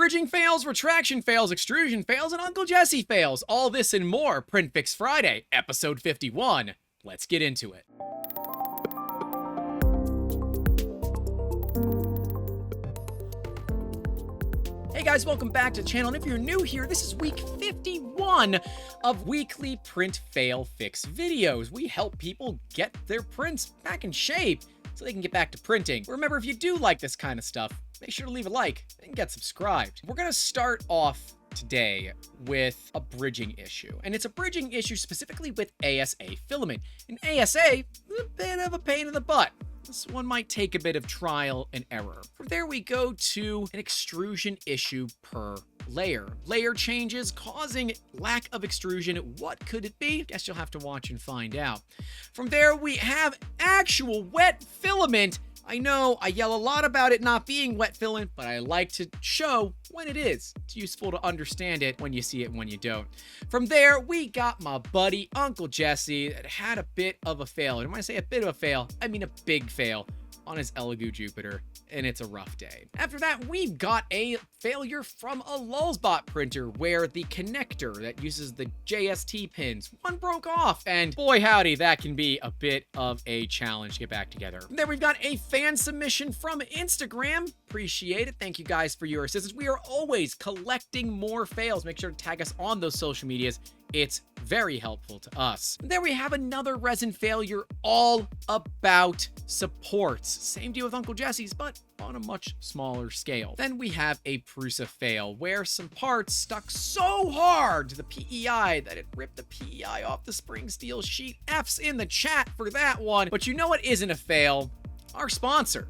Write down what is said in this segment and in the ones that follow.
bridging fails, retraction fails, extrusion fails, and Uncle Jessy fails. All this and more, Print Fix Friday, episode 51. Let's get into it. Hey guys, welcome back to the channel, and if you're new here, this is week 51 of weekly print fail fix videos. We help people get their prints back in shape so they can get back to printing. Remember, if you do like this kind of stuff, make sure to leave a like and get subscribed. We're gonna start off today with a bridging issue, and it's a bridging issue specifically with ASA filament. And ASA is a bit of a pain in the butt. This one might take a bit of trial and error. From there, we go to an extrusion issue per layer. Layer changes causing lack of extrusion. What could it be? Guess you'll have to watch and find out. From there, we have actual wet filament. I know I yell a lot about it not being wet filament, but I like to show when it is. It's useful to understand it when you see it and when you don't. From there, we got my buddy Uncle Jessy that had a bit of a fail. And when I say a bit of a fail, I mean a big fail on his Elegoo Jupiter, and it's a rough day. After that, we've got a failure from a Lulzbot printer where the connector that uses the JST pins, one broke off, and boy howdy, that can be a bit of a challenge to get back together. Then we've got a fan submission from Instagram. Appreciate it. Thank you guys for your assistance. We are always collecting more fails. Make sure to tag us on those social medias. It's very helpful to us. There we have another resin failure all about supports. Same deal with Uncle Jessy's, but on a much smaller scale. Then we have a Prusa fail where some parts stuck so hard to the PEI that it ripped the PEI off the spring steel sheet. F's in the chat for that one. But you know what isn't a fail? Our sponsor,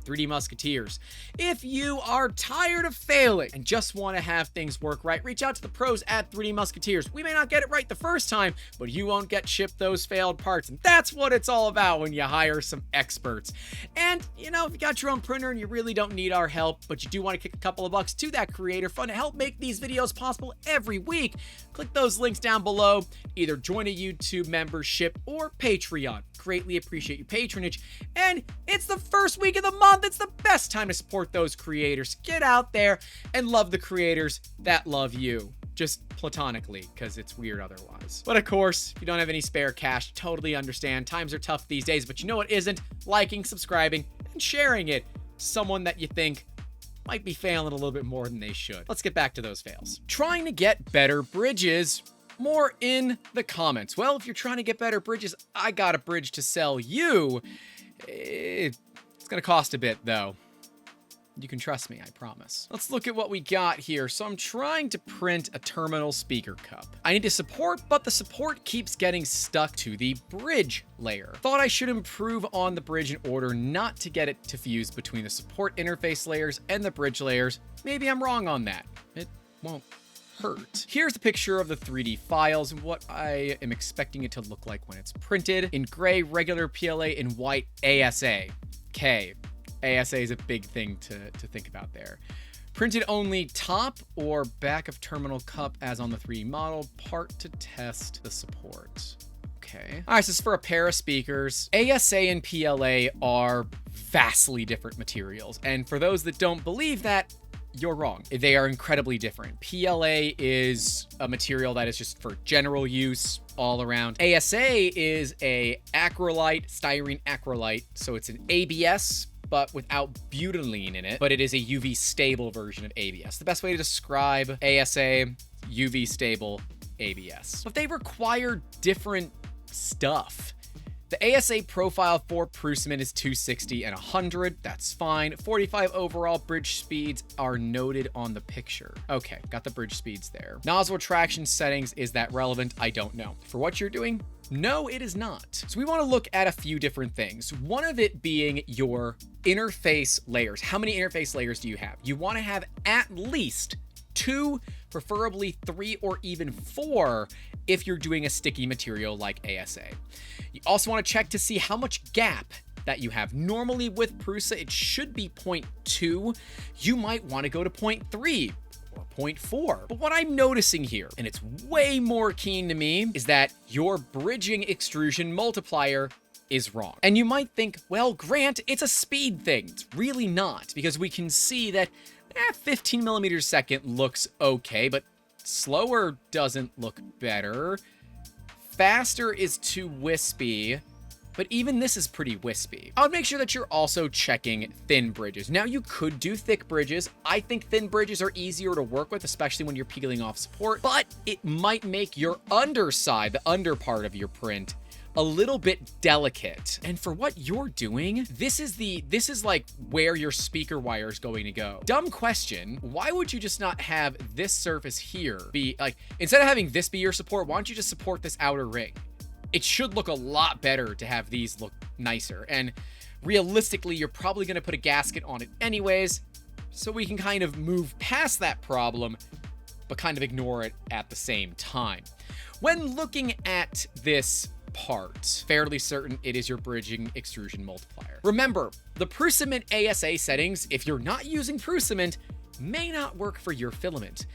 3D Musketeers. If you are tired of failing and just want to have things work right, reach out to the pros at 3D Musketeers. We may not get it right the first time, but you won't get shipped those failed parts. And that's what it's all about when you hire some experts. And, you know, if you got your own printer and you really don't need our help, but you do want to kick a couple of bucks to that creator fund to help make these videos possible every week, click those links down below. Either join a YouTube membership or Patreon. Greatly appreciate your patronage. And it's the first week of the month. It's the best time to support those creators. Get out there and love the creators that love you. Just platonically, because it's weird otherwise. But of course, if you don't have any spare cash, totally understand. Times are tough these days, but you know what isn't? Liking, subscribing, and sharing it to someone that you think might be failing a little bit more than they should. Let's get back to those fails. Trying to get better bridges. More in the comments. Well, if you're trying to get better bridges, I got a bridge to sell you. It's gonna cost a bit though. You can trust me, I promise. Let's look at what we got here. So I'm trying to print a terminal speaker cup. I need a support, but the support keeps getting stuck to the bridge layer. Thought I should improve on the bridge in order not to get it to fuse between the support interface layers and the bridge layers. Maybe I'm wrong on that. It won't hurt. Here's the picture of the 3D files and what I am expecting it to look like when it's printed. In gray, regular PLA, in white, ASA. Okay, ASA is a big thing to think about there. Printed only top or back of terminal cup as on the 3D model. Part to test the support. Okay. All right, so this is for a pair of speakers. ASA and PLA are vastly different materials. And for those that don't believe that, you're wrong. They are incredibly different. PLA is a material that is just for general use all around. ASA is a acrylite, styrene acrylite. So it's an ABS, but without butylene in it, but it is a UV stable version of ABS. The best way to describe ASA, UV stable ABS. But they require different stuff. The ASA profile for Prusament is 260 and 100. That's fine. 45 overall bridge speeds are noted on the picture. Okay, got the bridge speeds there. Nozzle traction settings, is that relevant? I don't know. For what you're doing, no, it is not. So we want to look at a few different things. One of it being your interface layers. How many interface layers do you have? You want to have at least 2, preferably 3 or even 4 if you're doing a sticky material like ASA. You also want to check to see how much gap that you have. Normally with Prusa, it should be 0.2. You might want to go to 0.3 or 0.4. But what I'm noticing here, and it's way more keen to me, is that your bridging extrusion multiplier is wrong. And you might think, well, Grant, it's a speed thing. It's really not, because we can see that 15 millimeters a second looks okay, but slower doesn't look better. Faster is too wispy, but even this is pretty wispy. I would make sure that you're also checking thin bridges. Now, you could do thick bridges. I think thin bridges are easier to work with, especially when you're peeling off support, but it might make your underside, the under part of your print, a little bit delicate. And for what you're doing, this is like where your speaker wire is going to go. Dumb question. Why would you just not have this surface here be like, instead of having this be your support, why don't you just support this outer ring? It should look a lot better to have these look nicer. And realistically, you're probably going to put a gasket on it anyways, so we can kind of move past that problem, but kind of ignore it at the same time. When looking at this part, fairly certain it is your bridging extrusion multiplier. Remember, the Prusament ASA settings, if you're not using Prusament, may not work for your filament.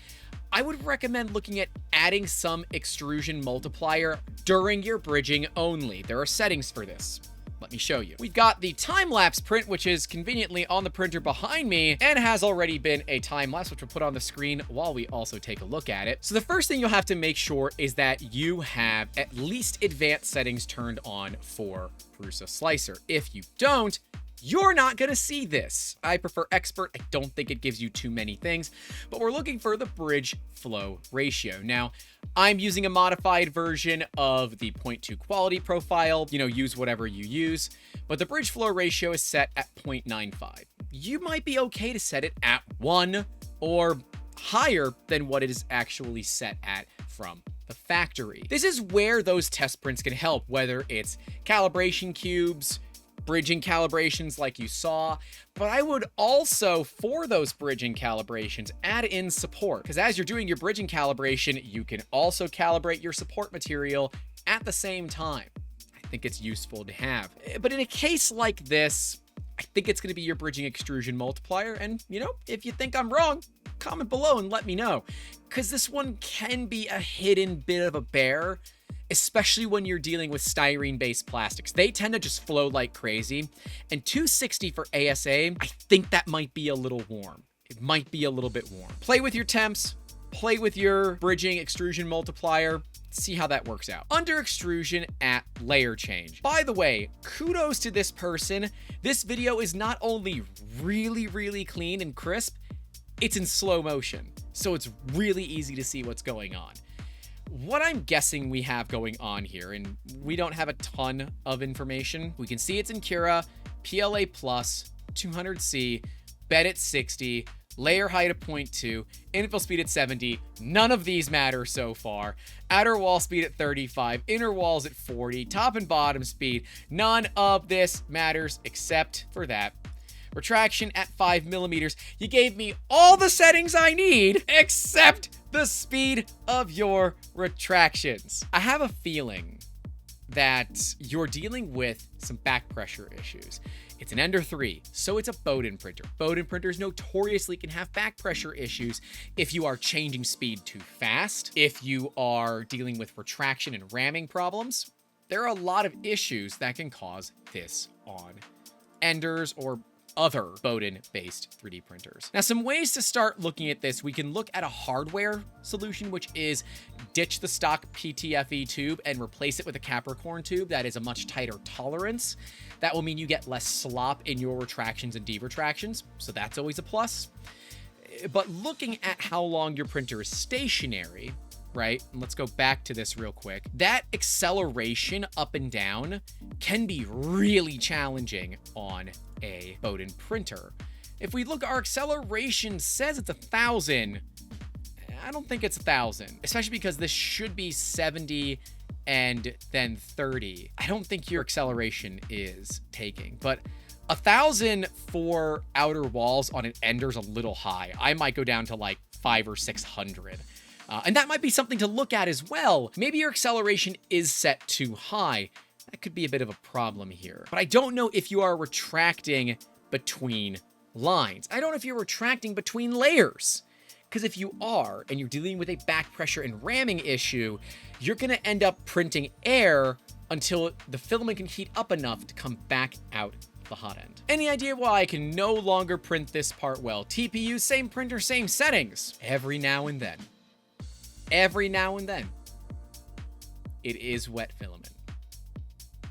I would recommend looking at adding some extrusion multiplier during your bridging only. There are settings for this. Let me show you. We've got the time-lapse print, which is conveniently on the printer behind me and has already been a time-lapse, which we'll put on the screen while we also take a look at it. So the first thing you'll have to make sure is that you have at least advanced settings turned on for Prusa Slicer. If you don't, you're not going to see this. I prefer expert. I don't think it gives you too many things, but we're looking for the bridge flow ratio. Now, I'm using a modified version of the 0.2 quality profile. You know, use whatever you use, but the bridge flow ratio is set at 0.95. You might be okay to set it at 1 or higher than what it is actually set at from the factory. This is where those test prints can help, whether it's calibration cubes, bridging calibrations like you saw, but I would also, for those bridging calibrations, add in support, because as you're doing your bridging calibration, you can also calibrate your support material at the same time. I think it's useful to have. But in a case like this, I think it's going to be your bridging extrusion multiplier, and you know, if you think I'm wrong, comment below and let me know, because this one can be a hidden bit of a bear, especially when you're dealing with styrene-based plastics. They tend to just flow like crazy, and 260 for ASA, I think that might be a little warm. It might be a little bit warm. Play with your temps, play with your bridging extrusion multiplier, see how that works out. Under extrusion at layer change. By the way, kudos to this person. This video is not only really clean and crisp, it's in slow motion, so it's really easy to see what's going on. What I'm guessing we have going on here, and we don't have a ton of information. We can see it's in Cura, PLA+, 200C, bed at 60, layer height of 0.2, infill speed at 70. None of these matter so far. Outer wall speed at 35, inner walls at 40, top and bottom speed. None of this matters except for that. Retraction at 5 millimeters. You gave me all the settings I need except the speed of your retractions. I have a feeling that you're dealing with some back pressure issues. It's an Ender 3, so it's a Bowden printer. Bowden printers notoriously can have back pressure issues if you are changing speed too fast, if you are dealing with retraction and ramming problems. There are a lot of issues that can cause this on Enders or other Bowden-based 3D printers. Now, some ways to start looking at this, we can look at a hardware solution, which is ditch the stock PTFE tube and replace it with a Capricorn tube that is a much tighter tolerance. That will mean you get less slop in your retractions and de-retractions, so that's always a plus. But looking at how long your printer is stationary, right? And let's go back to this real quick. That acceleration up and down can be really challenging on a Bowden printer. If we look, our acceleration says it's 1,000. I don't think it's 1,000, especially because this should be 70 and then 30. I don't think your acceleration is taking, but 1,000 for outer walls on an Ender's a little high. I might go down to like 500 or 600. And that might be something to look at as well. Maybe your acceleration is set too high. That could be a bit of a problem here. But I don't know if you are retracting between lines. I don't know if you're retracting between layers. Because if you are, and you're dealing with a back pressure and ramming issue, you're going to end up printing air until the filament can heat up enough to come back out the hot end. Any idea why I can no longer print this part well? TPU, same printer, same settings. Every now and then. Every now and then. It is wet filament.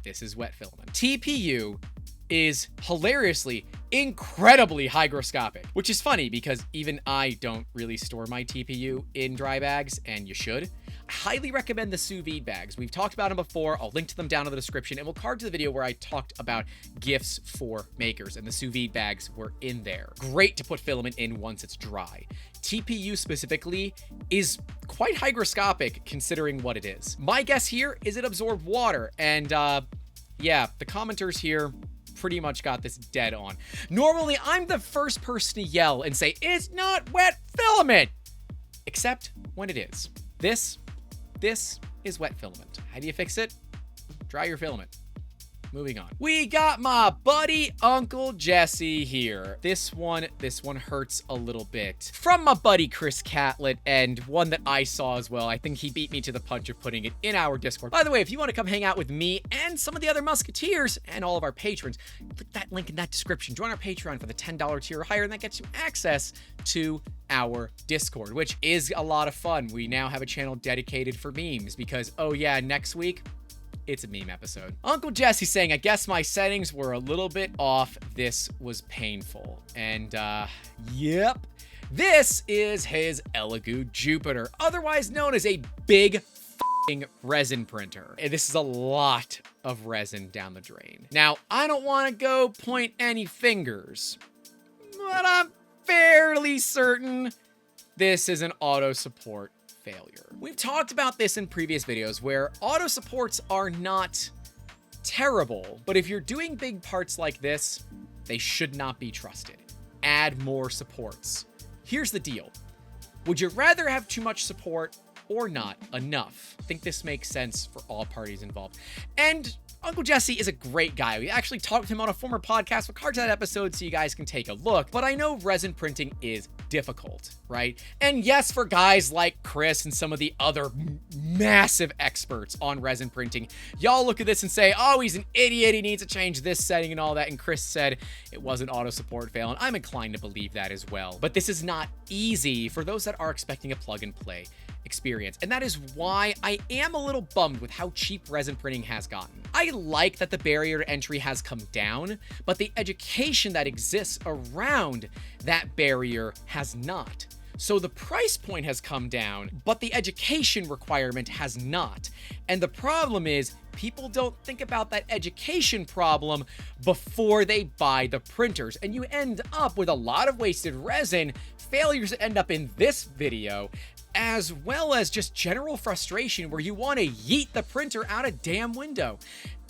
This is wet filament. TPU is hilariously incredibly hygroscopic, which is funny because even I don't really store my TPU in dry bags, and you should. I highly recommend the sous vide bags. We've talked about them before. I'll link to them down in the description, and we'll card to the video where I talked about gifts for makers, and the sous vide bags were in there. Great to put filament in once it's dry. TPU specifically is quite hygroscopic considering what it is. My guess here is it absorbed water, and yeah, the commenters here pretty much got this dead on. Normally, I'm the first person to yell and say, it's not wet filament! Except when it is. This is wet filament. How do you fix it? Dry your filament. Moving on. We got my buddy Uncle Jessy here. This one hurts a little bit. From my buddy Chris Catlett, and one that I saw as well. I think he beat me to the punch of putting it in our Discord. By the way, if you want to come hang out with me and some of the other Musketeers and all of our patrons, click that link in that description. Join our Patreon for the $10 tier or higher, and that gets you access to our Discord, which is a lot of fun. We now have a channel dedicated for memes because, oh yeah, next week, it's a meme episode. Uncle Jessy saying, I guess my settings were a little bit off. This was painful. And, yep. This is his Elegoo Jupiter, otherwise known as a big f***ing resin printer. And this is a lot of resin down the drain. Now, I don't want to go point any fingers, but I'm fairly certain this is an auto support failure. We've talked about this in previous videos where auto supports are not terrible, but if you're doing big parts like this, they should not be trusted. Add more supports. Here's the deal. Would you rather have too much support or not enough? I think this makes sense for all parties involved. And Uncle Jessy is a great guy. We actually talked with him on a former podcast. We'll card to that episode so you guys can take a look. But I know resin printing is difficult, right? And yes, for guys like Chris and some of the other massive experts on resin printing, y'all look at this and say, oh, he's an idiot. He needs to change this setting and all that. And Chris said it was an auto support fail. And I'm inclined to believe that as well. But this is not easy for those that are expecting a plug and play experience. And that is why I am a little bummed with how cheap resin printing has gotten. I like that the barrier to entry has come down, but the education that exists around that barrier has not. So the price point has come down, but the education requirement has not. And the problem is people don't think about that education problem before they buy the printers. And you end up with a lot of wasted resin, failures that end up in this video, as well as just general frustration where you want to yeet the printer out a damn window.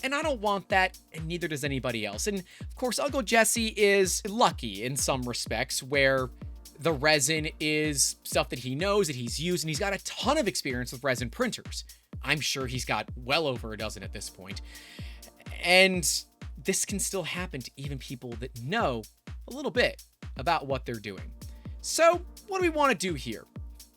And I don't want that, and neither does anybody else. And of course, Uncle Jessy is lucky in some respects where the resin is stuff that he knows, that he's used, and he's got a ton of experience with resin printers. I'm sure he's got well over a dozen at this point. And this can still happen to even people that know a little bit about what they're doing. So what do we want to do here?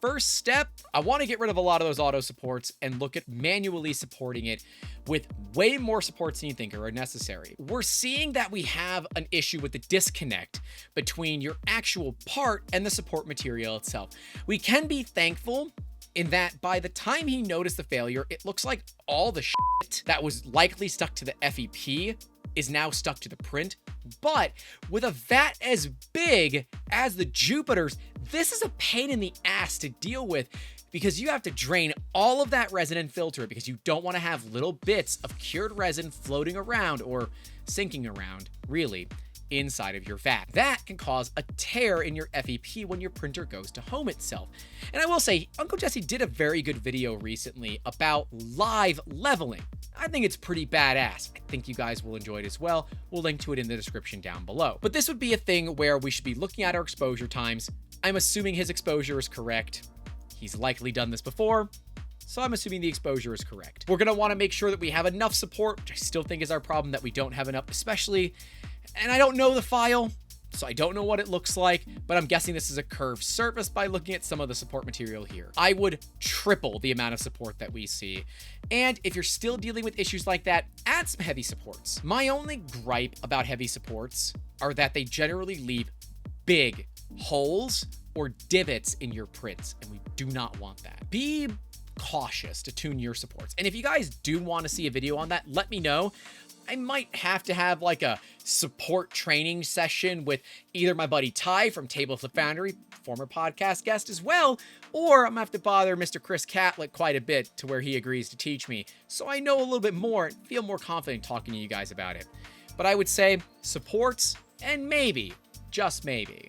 First step, I want to get rid of a lot of those auto supports and look at manually supporting it with way more supports than you think are necessary. We're seeing that we have an issue with the disconnect between your actual part and the support material itself. We can be thankful in that by the time he noticed the failure, it looks like all the shit that was likely stuck to the FEP is now stuck to the print. But with a vat as big as the Jupiter's, this is a pain in the ass to deal with because you have to drain all of that resin and filter it because you don't want to have little bits of cured resin floating around or sinking around, really, inside of your vat. That can cause a tear in your FEP when your printer goes to home itself. And I will say, Uncle Jessy did a very good video recently about live leveling. I think it's pretty badass. I think you guys will enjoy it as well. We'll link to it in the description down below. But this would be a thing where we should be looking at our exposure times. I'm assuming his exposure is correct. He's likely done this before, so I'm assuming the exposure is correct. We're gonna wanna make sure that we have enough support, which I still think is our problem, that we don't have enough, especially, and I don't know the file, so I don't know what it looks like, but I'm guessing this is a curved surface by looking at some of the support material here. I would triple the amount of support that we see. And if you're still dealing with issues like that, add some heavy supports. My only gripe about heavy supports are that they generally leave big holes or divots in your prints, and we do not want that. Be cautious to tune your supports. And if you guys do want to see a video on that, let me know. I might have to have like a support training session with either my buddy Ty from Table Flip Foundry, former podcast guest as well, or I'm gonna have to bother Mr. Chris Catlett quite a bit to where he agrees to teach me, so I know a little bit more and feel more confident talking to you guys about it. But I would say supports and maybe, just maybe,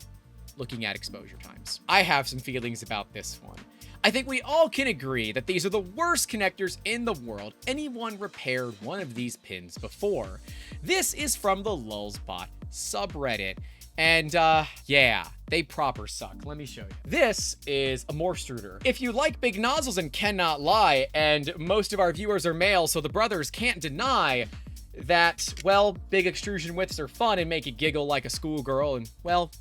looking at exposure times. I have some feelings about this one. I think we all can agree that these are the worst connectors in the world. Anyone repaired one of these pins before. This is from the Lulzbot subreddit. And yeah, they proper suck. Let me show you. This is a Morstruder. If you like big nozzles and cannot lie, and most of our viewers are male, so the brothers can't deny that, well, big extrusion widths are fun and make you giggle like a schoolgirl, and, well,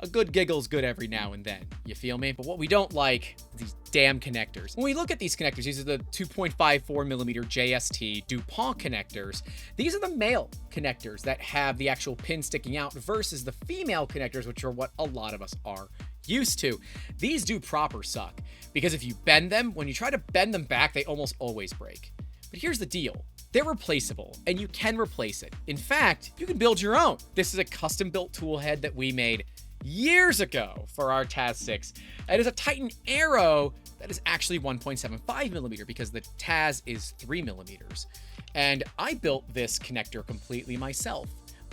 a good giggle's good every now and then, you feel me? But what we don't like, these damn connectors. When we look at these connectors, these are the 2.54mm JST Dupont connectors. These are the male connectors that have the actual pin sticking out versus the female connectors, which are what a lot of us are used to. These do proper suck, because if you bend them, when you try to bend them back, they almost always break. But here's the deal. They're replaceable, and you can replace it. In fact, you can build your own. This is a custom-built tool head that we made years ago for our TAZ6. It is a Titan Arrow that is actually 1.75mm because the TAZ is 3mm. And I built this connector completely myself.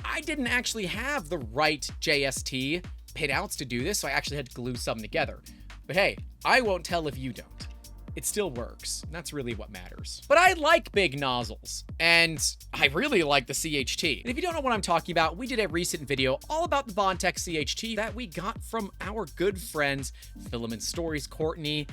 I didn't actually have the right JST pinouts to do this, so I actually had to glue some together. But hey, I won't tell if you don't. It still works. And that's really what matters. But I like big nozzles, and I really like the CHT. And if you don't know what I'm talking about, we did a recent video all about the Bondtech CHT that we got from our good friends, Filament Stories, Courtney,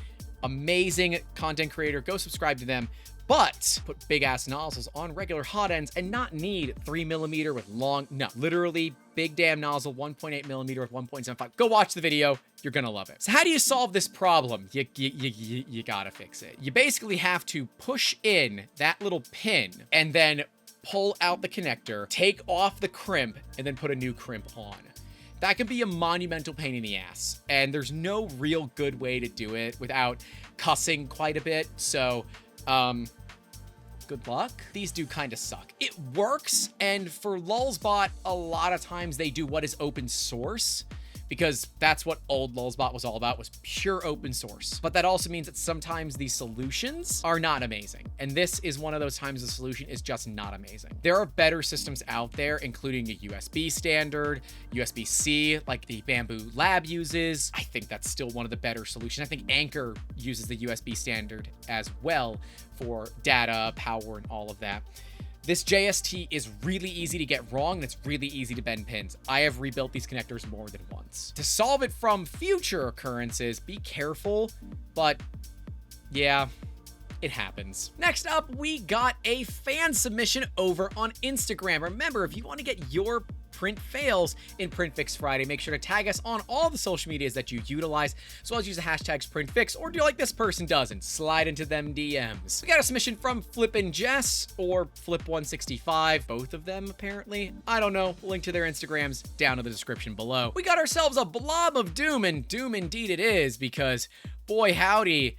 amazing content creator. Go subscribe to them. But put big ass nozzles on regular hot ends and not need 3mm with long, no, literally big damn nozzle, 1.8mm with 1.75. Go watch the video. You're gonna love it. So how do you solve this problem? You gotta fix it. You basically have to push in that little pin and then pull out the connector, take off the crimp, and then put a new crimp on. That can be a monumental pain in the ass, and there's no real good way to do it without cussing quite a bit. So good luck. These do kind of suck. It works, and for Lulzbot, a lot of times they do what is open source, because that's what old Lulzbot was all about, was pure open source. But that also means that sometimes the solutions are not amazing, and this is one of those times the solution is just not amazing. There are better systems out there, including a USB standard, USB-C, like the Bamboo Lab uses. I think that's still one of the better solutions. I think Anchor uses the USB standard as well for data, power, and all of that. This JST is really easy to get wrong, and it's really easy to bend pins. I have rebuilt these connectors more than once. To solve it from future occurrences, be careful, but yeah, it happens. Next up, we got a fan submission over on Instagram. Remember, if you want to get your print fails in PrintFixFriday, make sure to tag us on all the social medias that you utilize, as well as use the hashtags PrintFix, or do like this person does and slide into them DMs. We got a submission from Flippin' Jess, or Flip165, both of them apparently. I don't know, link to their Instagrams down in the description below. We got ourselves a blob of doom, and doom indeed it is, because boy howdy,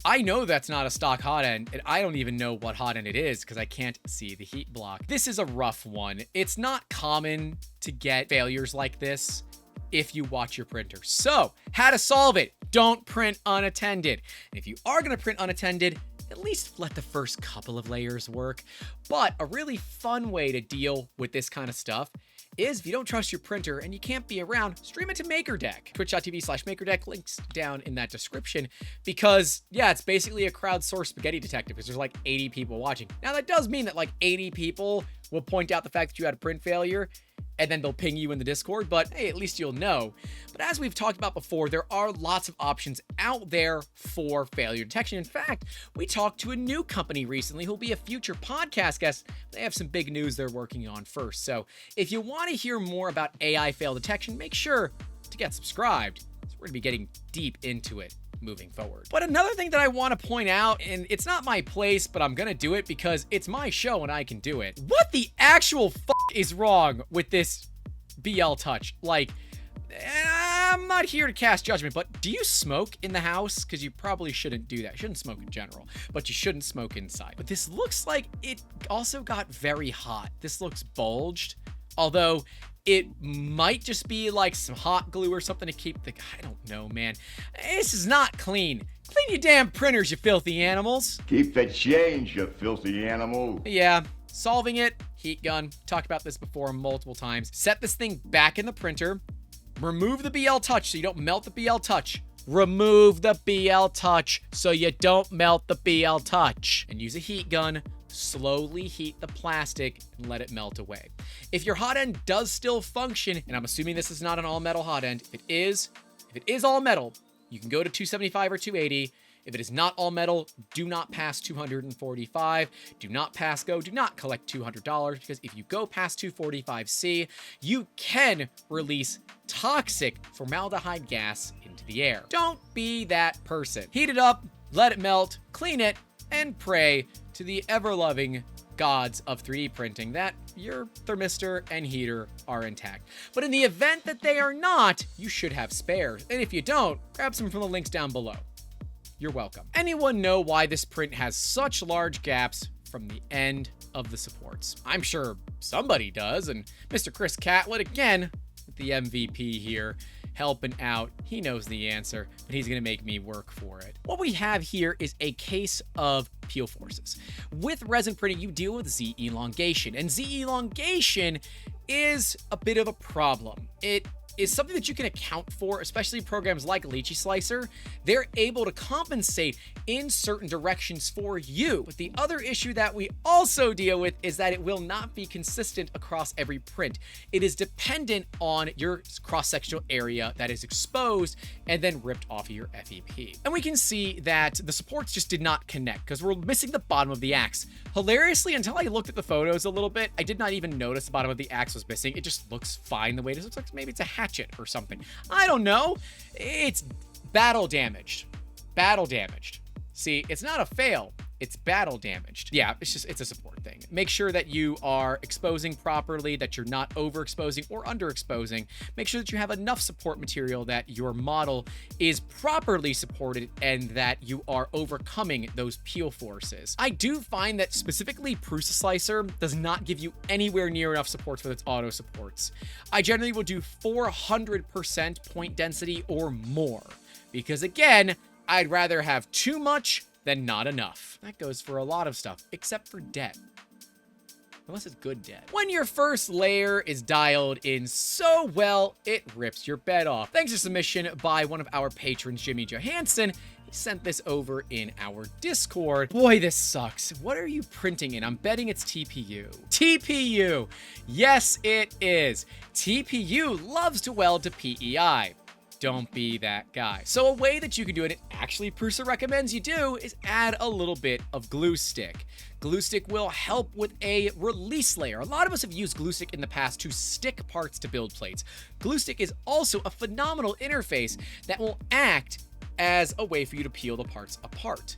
I know that's not a stock hot end, and I don't even know what hot end it is because I can't see the heat block. This is a rough one. It's not common to get failures like this if you watch your printer. So, how to solve it? Don't print unattended. And if you are going to print unattended, at least let the first couple of layers work. But a really fun way to deal with this kind of stuff is if you don't trust your printer and you can't be around, stream it to MakerDeck. Twitch.tv/MakerDeck, links down in that description, because yeah, it's basically a crowdsourced spaghetti detective because there's like 80 people watching. Now that does mean that like 80 people will point out the fact that you had a print failure, and then they'll ping you in the Discord, but hey, at least you'll know. But as we've talked about before, there are lots of options out there for failure detection. In fact, we talked to a new company recently who'll be a future podcast guest. They have some big news they're working on first. So if you want to hear more about AI fail detection, make sure to get subscribed. So we're going to be getting deep into it moving forward. But another thing that I want to point out, and it's not my place, but I'm gonna do it because it's my show and I can do it. What the actual fuck is wrong with this BL Touch? Like, I'm not here to cast judgment, but do you smoke in the house? Because you probably shouldn't do that. You shouldn't smoke in general, but you shouldn't smoke inside. But this looks like it also got very hot. This looks bulged, although it might just be like some hot glue or something to keep the, I don't know, man. This is not clean. Clean your damn printers, you filthy animals. Keep the change, you filthy animal. Yeah, solving it, heat gun. Talked about this before multiple times. Set this thing back in the printer. Remove the BL Touch so you don't melt the BL Touch. Remove the BL Touch so you don't melt the BL Touch. And use a heat gun. Slowly heat the plastic and let it melt away. If your hot end does still function, and I'm assuming this is not an all metal hot end, if it is all metal, you can go to 275 or 280. If it is not all metal, do not pass 245. Do not pass go. Do not collect $200 because if you go past 245C, you can release toxic formaldehyde gas into the air. Don't be that person. Heat it up, let it melt, clean it, and pray to the ever-loving gods of 3D printing that your thermistor and heater are intact. But in the event that they are not, you should have spares. And if you don't, grab some from the links down below. You're welcome. Anyone know why this print has such large gaps from the end of the supports? I'm sure somebody does, and Mr. Chris Catlett, again, with the MVP here, helping out. He knows the answer, but he's gonna make me work for it. What we have here is a case of peel forces. With resin printing, you deal with Z-elongation, and Z-elongation is a bit of a problem. It is something that you can account for, especially programs like Lychee Slicer. They're able to compensate in certain directions for you. But the other issue that we also deal with is that it will not be consistent across every print. It is dependent on your cross-sectional area that is exposed and then ripped off of your FEP. And we can see that the supports just did not connect because we're missing the bottom of the axe. Hilariously, until I looked at the photos a little bit, I did not even notice the bottom of the axe was missing. It just looks fine the way it is. It looks like maybe it's a hatchet or something. I don't know. It's battle damaged. Battle damaged. See, it's not a fail. It's battle damaged. Yeah, it's a support thing. Make sure that you are exposing properly, that you're not overexposing or underexposing. Make sure that you have enough support material that your model is properly supported and that you are overcoming those peel forces. I do find that specifically Prusa Slicer does not give you anywhere near enough supports with its auto supports. I generally will do 400% point density or more because again, I'd rather have too much than not enough. That goes for a lot of stuff, except for debt. Unless it's good debt. When your first layer is dialed in so well, it rips your bed off. Thanks to submission by one of our patrons, Jimmy Johansson. He sent this over in our Discord. Boy, this sucks. What are you printing in? I'm betting it's TPU. TPU! Yes, it is. TPU loves to weld to PEI. Don't be that guy. So a way that you can do it, and actually Prusa recommends you do, is add a little bit of glue stick. Glue stick will help with a release layer. A lot of us have used glue stick in the past to stick parts to build plates. Glue stick is also a phenomenal interface that will act as a way for you to peel the parts apart.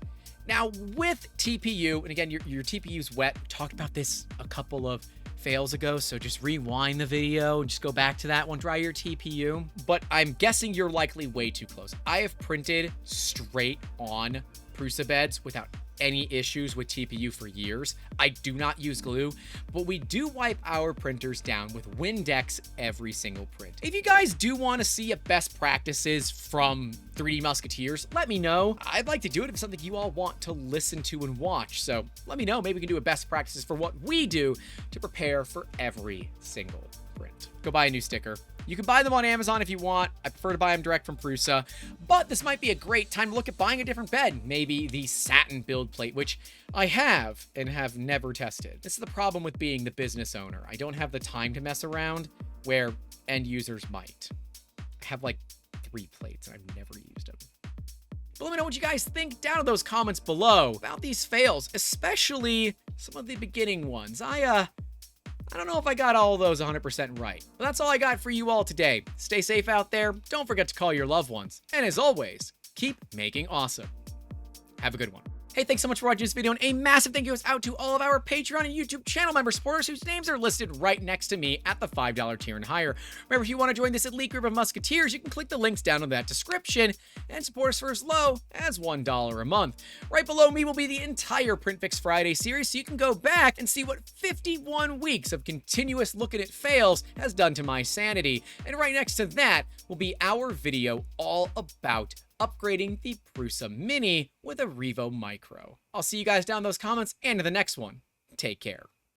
Now with TPU, and again, your TPU's wet. We talked about this a couple of fails ago, so just rewind the video and just go back to that one, dry your TPU. But I'm guessing you're likely way too close. I have printed straight on Prusa beds without any issues with TPU for years. I do not use glue, but we do wipe our printers down with Windex every single print. If you guys do want to see a best practices from 3D Musketeers, let me know. I'd like to do it if it's something you all want to listen to and watch. So let me know. Maybe we can do a best practices for what we do to prepare for every single print. Go buy a new sticker. You can buy them on Amazon if you want. I prefer to buy them direct from Prusa. But this might be a great time to look at buying a different bed. Maybe the satin build plate, which I have and have never tested. This is the problem with being the business owner. I don't have the time to mess around where end users might. I have like 3 plates and I've never used them. But let me know what you guys think down in those comments below about these fails, especially some of the beginning ones. I don't know if I got all of those 100% right, but that's all I got for you all today. Stay safe out there. Don't forget to call your loved ones. And as always, keep making awesome. Have a good one. Hey, thanks so much for watching this video, and a massive thank you goes out to all of our Patreon and YouTube channel member supporters whose names are listed right next to me at the $5 tier and higher. Remember, if you want to join this elite group of Musketeers, you can click the links down in that description and support us for as low as $1 a month. Right below me will be the entire PrintFixFriday series, so you can go back and see what 51 weeks of continuous looking at fails has done to my sanity. And right next to that will be our video all about upgrading the Prusa Mini with a Revo Micro. I'll see you guys down in those comments and in the next one. Take care.